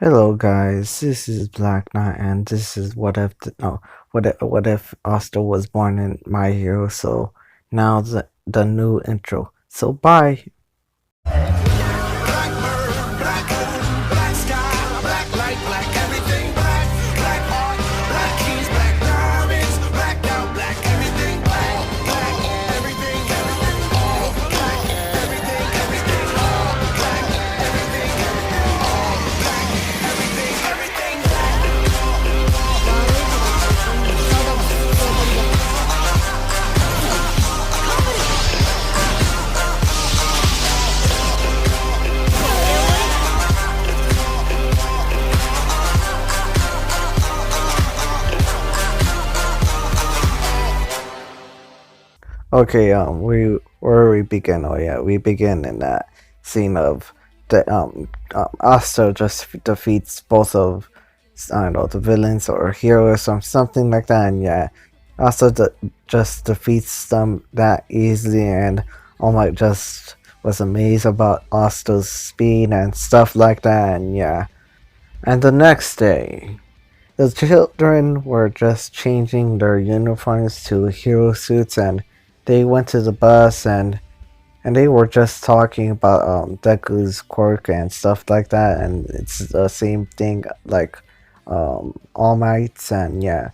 Hello guys, this is Black Knight and this is what if Asta was born in My Hero. So now the new intro. So bye. Black bird, black moon, black sky, black light, black everything black. Black heart, black keys, black diamonds, blacked out, black everything black. Black everything, everything all black. Everything, everything all black. Everything, everything all black. Everything, everything Okay, we begin? Oh yeah, we begin in that scene of the Asta just defeats both of I don't know the villains or heroes or something like that, and yeah, Asta just defeats them that easily, and All Might just was amazed about Asta's speed and stuff like that, and yeah. And the next day, the children were just changing their uniforms to hero suits, and they went to the bus, and they were just talking about Deku's quirk and stuff like that, and it's the same thing like All Might's, and yeah.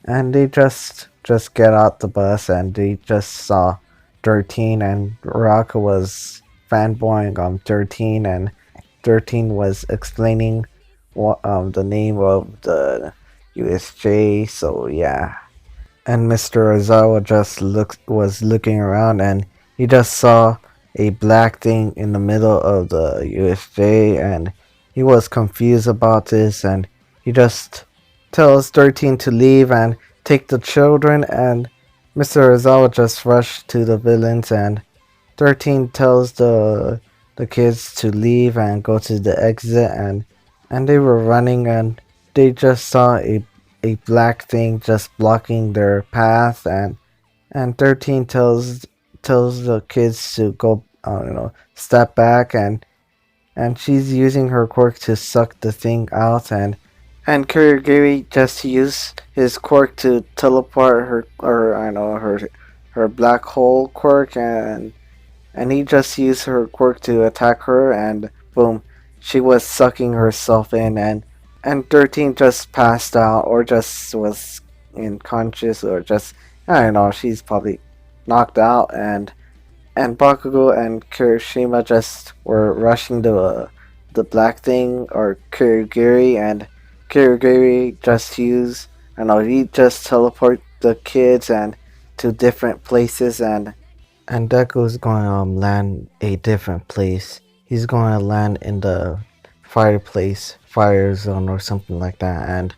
And they just get out the bus, and they just saw 13, and Raka was fanboying on 13, and 13 was explaining what the name of the USJ. So yeah, and Mr. Ozawa just was looking around, and he just saw a black thing in the middle of the USJ, and he was confused about this, and he just tells 13 to leave and take the children, and Mr. Ozawa just rushed to the villains, and 13 tells the kids to leave and go to the exit, and they were running, and they just saw a black thing just blocking their path, and 13 tells the kids to go step back, and she's using her quirk to suck the thing out, and Kurigiri just used his quirk to teleport her, or I know her black hole quirk, and he just used her quirk to attack her, and boom, she was sucking herself in, and 13 just passed out, or just was unconscious, or just I don't know, she's probably knocked out, and Bakugo and Kirishima just were rushing the black thing, or Kurigiri, and Kurigiri just used I don't know, he just teleport the kids and to different places, and Deku's going to land a different place. He's going to land in the fire zone or something like that, and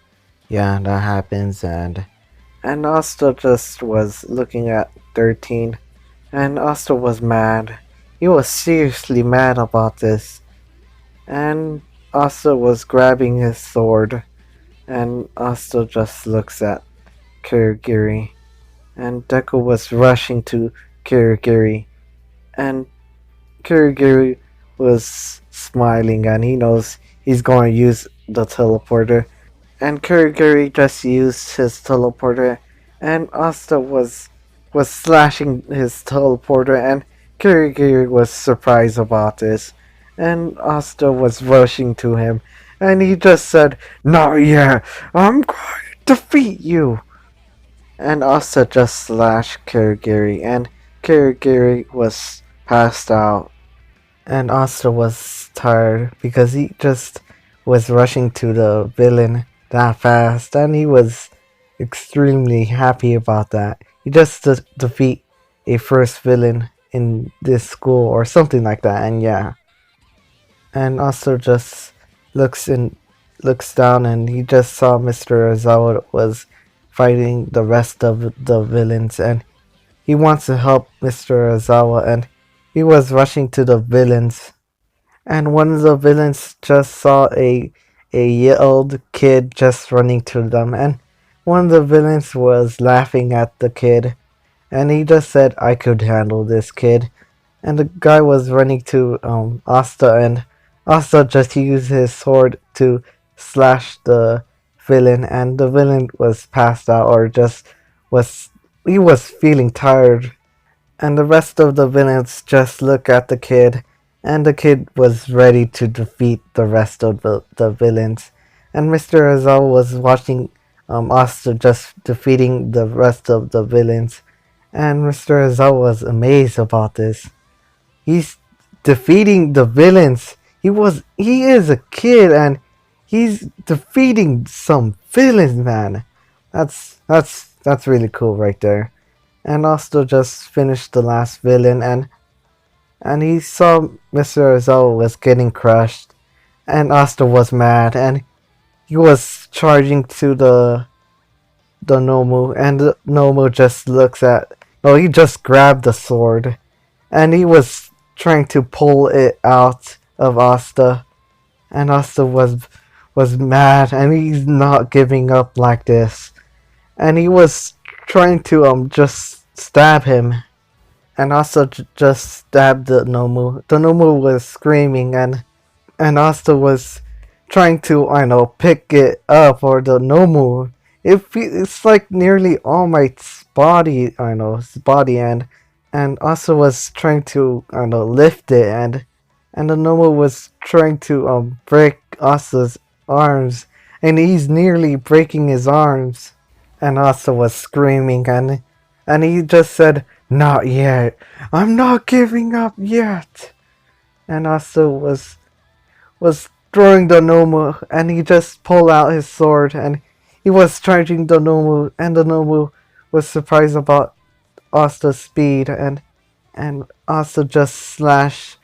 yeah, that happens, and Asta just was looking at 13, and Asta was mad. He was seriously mad about this, and Asta was grabbing his sword, and Asta just looks at Kurigiri, and Deku was rushing to Kurigiri, and Kurigiri was smiling, and he knows he's going to use the teleporter, and Kurigiri just used his teleporter, and Asta was slashing his teleporter, and Kurigiri was surprised about this, and Asta was rushing to him, and he just said, "Not yet, I'm going to defeat you." And Asta just slashed Kurigiri, and Kurigiri was passed out, and Asta was tired because he just was rushing to the villain that fast, and he was extremely happy about that. He just defeat a first villain in this school or something like that, and yeah. And Asta just looks in, looks down, and he just saw Mr. Ozawa was fighting the rest of the villains, and he wants to help Mr. Ozawa, and he was rushing to the villains, and one of the villains just saw a yelled kid just running to them, and one of the villains was laughing at the kid, and he just said, "I could handle this kid." And the guy was running to Asta, and Asta just used his sword to slash the villain, and the villain was passed out or just was he was feeling tired, and the rest of the villains just look at the kid, and the kid was ready to defeat the rest of the villains, and Mr. Azal was watching Asta just defeating the rest of the villains, and Mr. Azal was amazed about this. He's defeating the villains. He is a kid and he's defeating some villains, man. That's really cool right there. And Asta just finished the last villain, and he saw Mr. Ozawa was getting crushed, and Asta was mad, and he was charging to the Nomu, and the Nomu just looks at no, he just grabbed the sword, and he was trying to pull it out of Asta, and Asta was mad, and he's not giving up like this, and he was trying to just stab him, and Asta just stabbed the Nomu. The Nomu was screaming, and Asta was trying to pick it up, or the Nomu. It's like nearly All Might's body, his body, and Asta was trying to lift it, and the Nomu was trying to break Asta's arms, and he's nearly breaking his arms, and Asta was screaming, and he just said, "Not yet. I'm not giving up yet." And Asta was throwing the Nomu, and he just pulled out his sword, and he was charging the Nomu, and the Nomu was surprised about Asta's speed, and Asta just slashed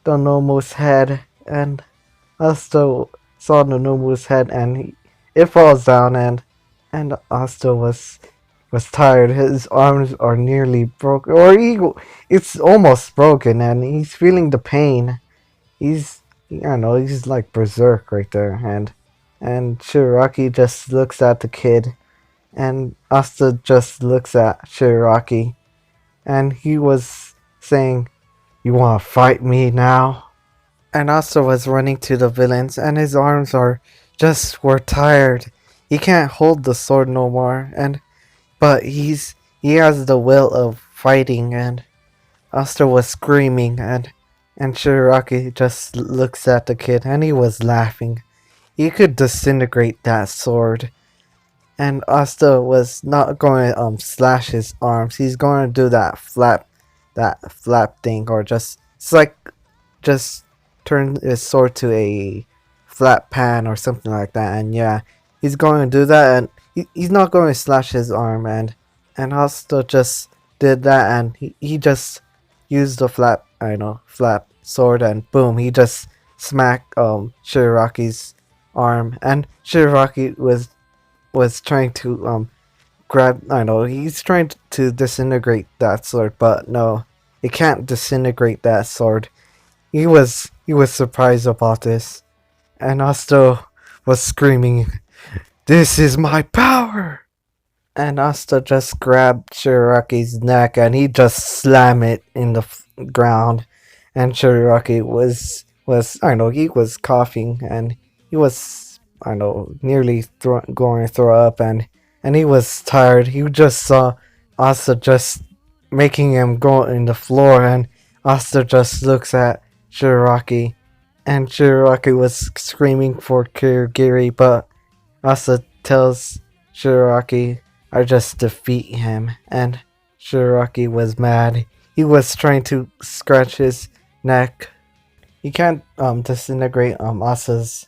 the Nomu's head, and Asta saw the Nomu's head, and it falls down, and Asta was tired. His arms are nearly broken, or it's almost broken, and he's feeling the pain. He's like berserk right there, and Shiraki just looks at the kid, and Asta just looks at Shiraki, and he was saying, "You wanna fight me now?" And Asta was running to the villains, and his arms were tired. He can't hold the sword no more, but he has the will of fighting, and Asta was screaming, and Shiraki just looks at the kid, and he was laughing. He could disintegrate that sword, and Asta was not going to slash his arms. He's going to do that flap thing, or just turn his sword to a flat pan or something like that. And yeah, he's going to do that, and he's not going to slash his arm. And Asta just did that, and he just used the flap sword, and boom, he just smacked Shiraki's arm, and Shiraki was trying to grab. He's trying to disintegrate that sword, but no, it can't disintegrate that sword. He was surprised about this, and Asta was screaming, "This is my power!" And Asta just grabbed Shiraki's neck, and he just slammed it in the ground. And Shiraki he was coughing, and he was, nearly going to throw up, and he was tired. He just saw Asta just making him go in the floor, and Asta just looks at Shiraki, and Shiraki was screaming for Kirigiri, but Asta tells Shiraki, "I just defeat him," and Shiraki was mad. He was trying to scratch his neck. He can't disintegrate Asa's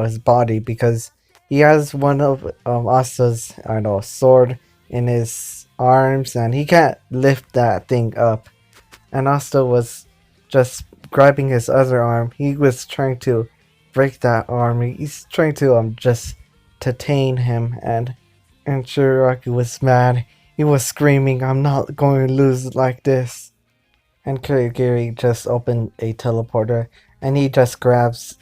his body, because he has one of Asa's sword in his arms, and he can't lift that thing up. And Asta was just grabbing his other arm. He was trying to break that arm. He's trying to just detain him, and Shiraki was mad. He was screaming, "I'm not going to lose like this." And Kirigiri just opened a teleporter, and he just grabs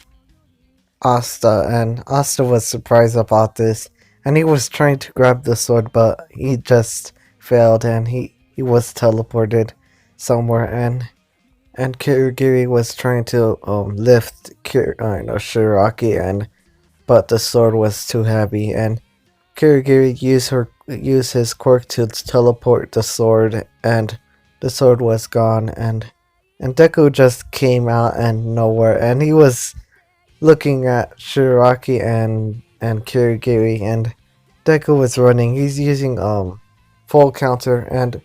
Asta, and Asta was surprised about this, and he was trying to grab the sword, but he just failed, and he was teleported somewhere, and Kirigiri was trying to lift Shiraki, and but the sword was too heavy, and Kirigiri used his quirk to teleport the sword, and the sword was gone, and Deku just came out and nowhere, and he was looking at Shiraki and Kirigiri, and Deku was running. He's using full counter, and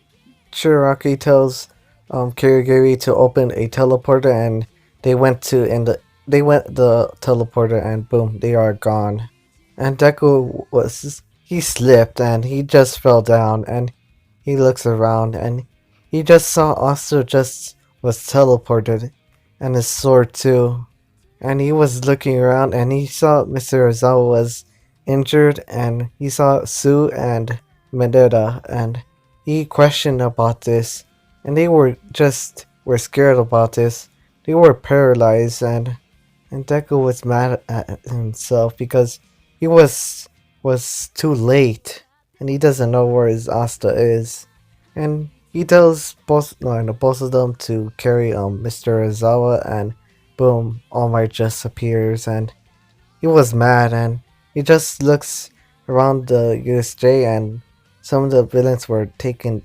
Shiraki tells Kirigiri to open a teleporter, and they went the teleporter, and boom, they are gone. And Deku was he slipped and he just fell down, and he looks around and he just saw Asta just was teleported, and his sword too. And he was looking around and he saw Mr. Ozawa was injured, and he saw Sue and Medetta, and he questioned about this, and they were scared about this. They were paralyzed, and Deku was mad at himself because he was too late, and he doesn't know where his Asta is, and he tells both of them to carry Mr. Ozawa, and boom, All Might just appears, and he was mad, and he just looks around the USJ, and some of the villains were taken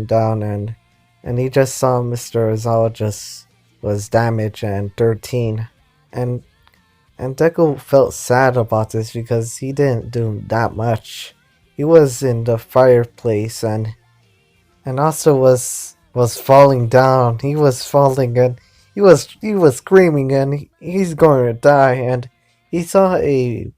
down, and he just saw Mr. Ozawa just was damaged and 13, and and Deku felt sad about this because he didn't do that much. He was in the fireplace, and also was falling down. He was falling, and he was screaming, and he's going to die. And he saw a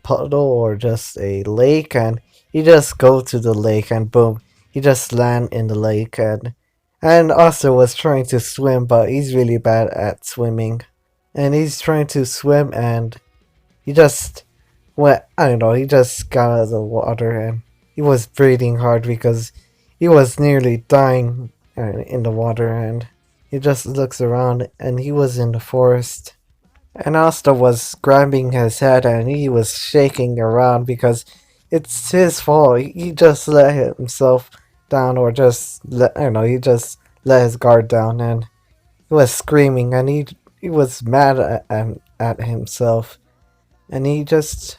puddle or just a lake, and he just go to the lake, and boom, he just land in the lake, and also was trying to swim, but he's really bad at swimming, and he's trying to swim, and he just he just got out of the water, and he was breathing hard because he was nearly dying in the water, and he just looks around, and he was in the forest. And Asta was grabbing his head, and he was shaking around because it's his fault. He just let himself down, or he just let his guard down, and he was screaming, and he was mad at himself, and he just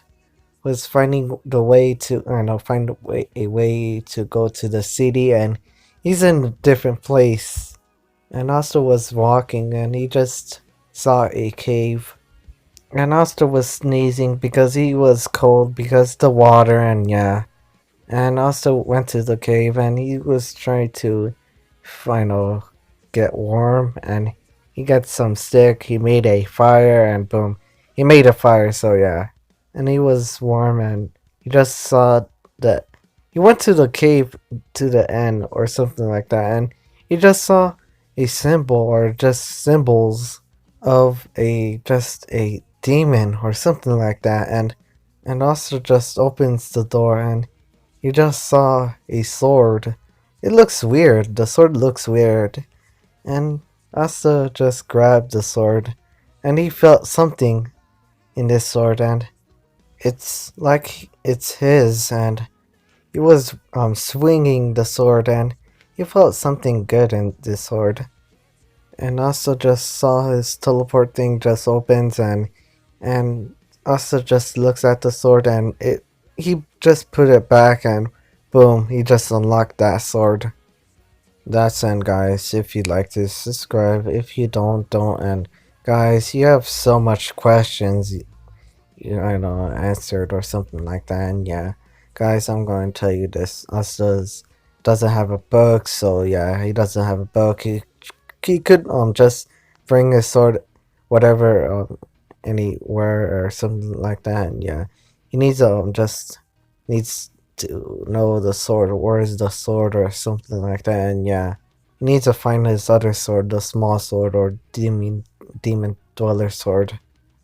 was finding the way to find a way to go to the city, and he's in a different place, and Asta was walking, and he just saw a cave, and Asta was sneezing because he was cold because the water, and yeah, and Asta went to the cave, and he was trying to get warm, and he got some stick, he made a fire, and boom, he made a fire, so yeah, and he was warm, and he just saw that he went to the cave to the end or something like that, and he just saw a symbol or just symbols of a demon or something like that, and also just opens the door, and he just saw a sword. It looks weird. The sword looks weird, and Asta just grabbed the sword, and he felt something in this sword, and it's like it's his, and he was swinging the sword, and he felt something good in this sword, and also just saw his teleport thing just opens, and also just looks at the sword, and he just put it back, and boom, he just unlocked that sword. That's it, guys. If you like this, subscribe. If you don't. And guys, you have so much questions answered or something like that. And yeah, guys, I'm going to tell you this. Us doesn't have a book, so yeah, he doesn't have a book. He could just bring his sword, whatever, anywhere or something like that. And yeah, he needs just needs to know the sword. Where is the sword or something like that? And yeah, he needs to find his other sword, the small sword or demon dweller sword.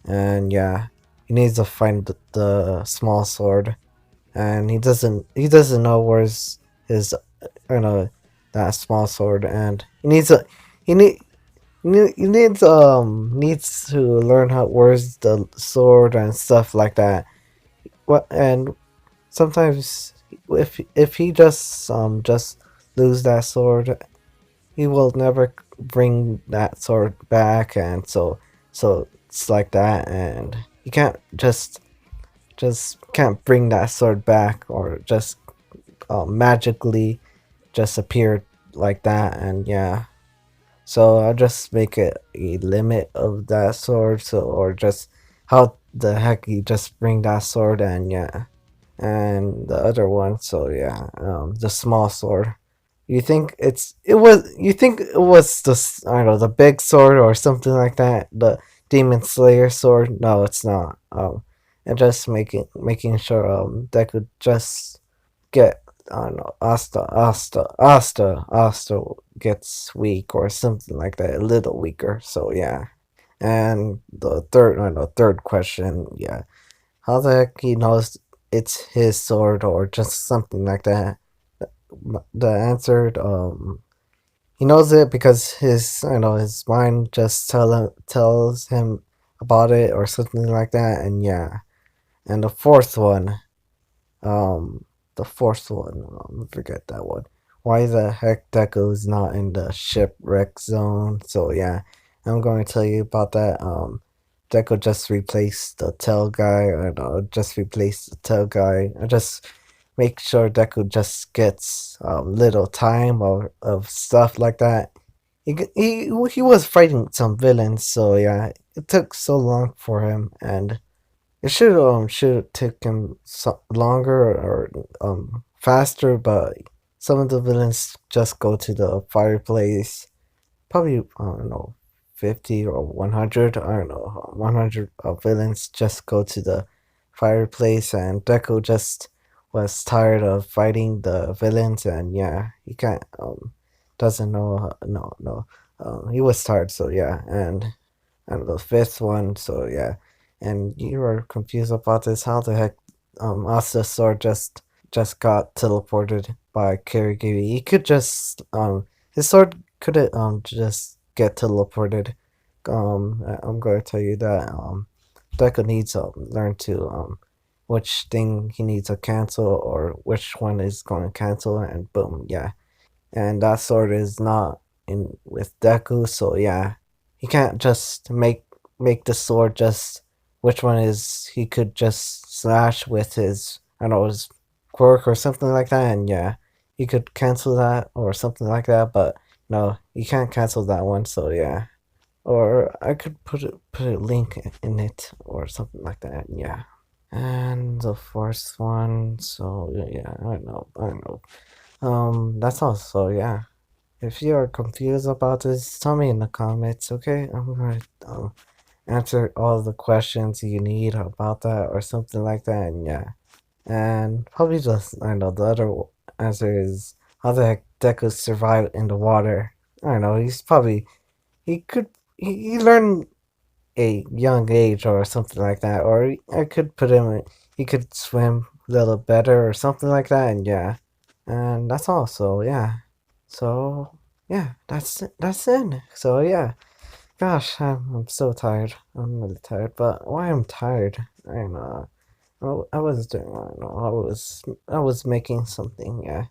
And yeah, he needs to find the small sword, and he doesn't know where's his that small sword, and he need he needs to learn how where's the sword and stuff like that. What and sometimes if he just lose that sword, he will never bring that sword back, and so it's like that, and you can't just can't bring that sword back or just magically just appear like that, and yeah. So I'll just make it a limit of that sword, so or just how the heck you just bring that sword, and yeah, and the other one, so yeah, the small sword. You think it was the I don't know, the big sword or something like that, the Demon Slayer sword? No, it's not. And just making sure that could just get, I don't know, Asta gets weak or something like that, a little weaker. So yeah. And the third, I don't know, third question, yeah, how the heck he knows it's his sword or just something like that? The answer, he knows it because his, I know, his mind just tells him about it or something like that, and yeah. And um, the fourth one, forget that one. Why the heck Deku's not in the shipwreck zone? So yeah, I'm going to tell you about that. Deku just replaced the tail guy, or no, just replaced the tail guy. I just make sure Deku just gets little time of stuff like that. He was fighting some villains, so yeah, it took so long for him, and it should take him longer or faster, but some of the villains just go to the fireplace. Probably I don't know, 50 or 100. I don't know, 100 villains just go to the fireplace, and Deku just was tired of fighting the villains, and yeah, he can't doesn't know no he was tired, so yeah, and the fifth one. So yeah, and you were confused about this. How the heck Asta's sword just got teleported by Kirigiri? He could just his sword could just get teleported. I'm going to tell you that Deku needs to learn to which thing he needs to cancel or which one is going to cancel, and boom, yeah, and that sword is not in with Deku, so yeah, he can't just make the sword just which one is he could just slash with his, I don't know, his quirk or something like that, and yeah, he could cancel that or something like that, but no, you can't cancel that one, so yeah. Or I could put a link in it or something like that, yeah. And the first one, so yeah, I don't know. That's all. So yeah, if you are confused about this, tell me in the comments, okay? I'm gonna answer all the questions you need about that or something like that, and yeah. And probably just, I know, the other answer is how the heck Deku survived in the water. I don't know, he could, he learned a young age or something like that, or I could put him, he could swim a little better or something like that, and yeah. And that's all, so yeah. So yeah, that's it. So yeah, gosh, I'm so tired. I'm really tired. But why I'm tired? I don't know. I was doing. I don't know. I was making something. Yeah.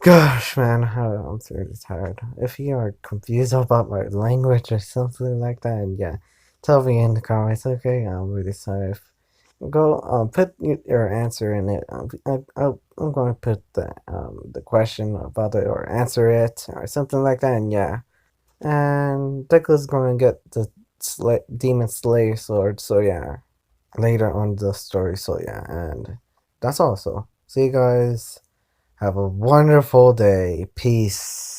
Gosh, man, I'm really tired. If you are confused about my language or something like that, and yeah, tell me in the comments. Okay, I'm really sorry. Go put your answer in it. I'm going to put the question about it or answer it or something like that, and yeah. And Deku's going to get the Demon Slayer sword, so yeah, later on the story, so yeah, and that's all. So see you guys. Have a wonderful day. Peace.